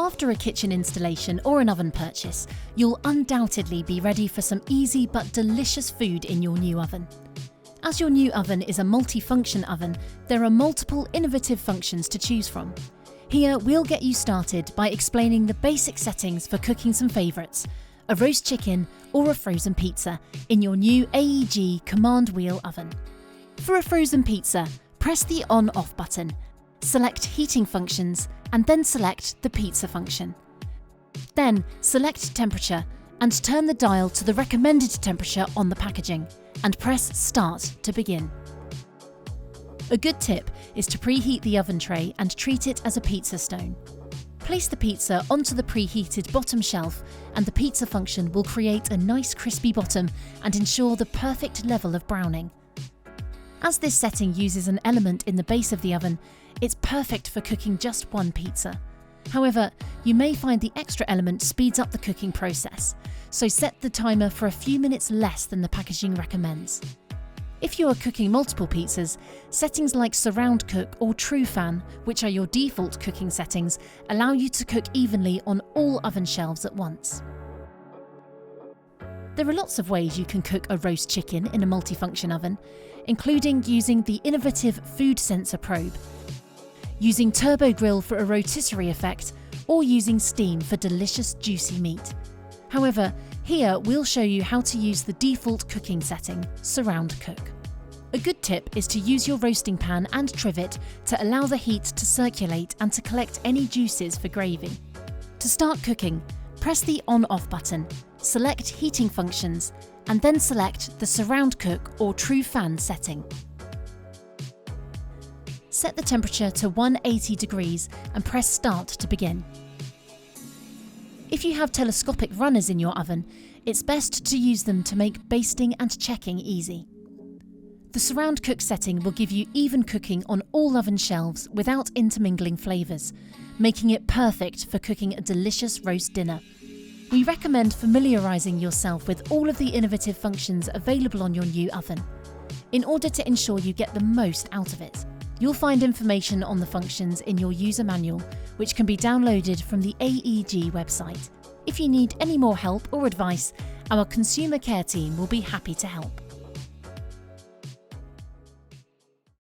After a kitchen installation or an oven purchase, you'll undoubtedly be ready for some easy but delicious food in your new oven. As your new oven is a multi-function oven, there are multiple innovative functions to choose from. Here we'll get you started by explaining the basic settings for cooking some favourites, a roast chicken or a frozen pizza, in your new AEG Command Wheel Oven. For a frozen pizza, press the on-off button, select heating functions, and then select the pizza function. Then select temperature and turn the dial to the recommended temperature on the packaging, and press start to begin. A good tip is to preheat the oven tray and treat it as a pizza stone. Place the pizza onto the preheated bottom shelf, and the pizza function will create a nice crispy bottom and ensure the perfect level of browning. As this setting uses an element in the base of the oven, it's perfect for cooking just one pizza. However, you may find the extra element speeds up the cooking process, so set the timer for a few minutes less than the packaging recommends. If you are cooking multiple pizzas, settings like Surround Cook or True Fan, which are your default cooking settings, allow you to cook evenly on all oven shelves at once. There are lots of ways you can cook a roast chicken in a multifunction oven, including using the innovative Food Sensor probe, using Turbo Grill for a rotisserie effect, or using steam for delicious juicy meat. However, here we'll show you how to use the default cooking setting, Surround Cook. A good tip is to use your roasting pan and trivet to allow the heat to circulate and to collect any juices for gravy. To start cooking, press the on-off button, select heating functions, and then select the Surround Cook or True Fan setting. Set the temperature to 180 degrees and press start to begin. If you have telescopic runners in your oven, it's best to use them to make basting and checking easy. The Surround Cook setting will give you even cooking on all oven shelves without intermingling flavours, making it perfect for cooking a delicious roast dinner. We recommend familiarising yourself with all of the innovative functions available on your new oven, in order to ensure you get the most out of it. You'll find information on the functions in your user manual, which can be downloaded from the AEG website. If you need any more help or advice, our consumer care team will be happy to help.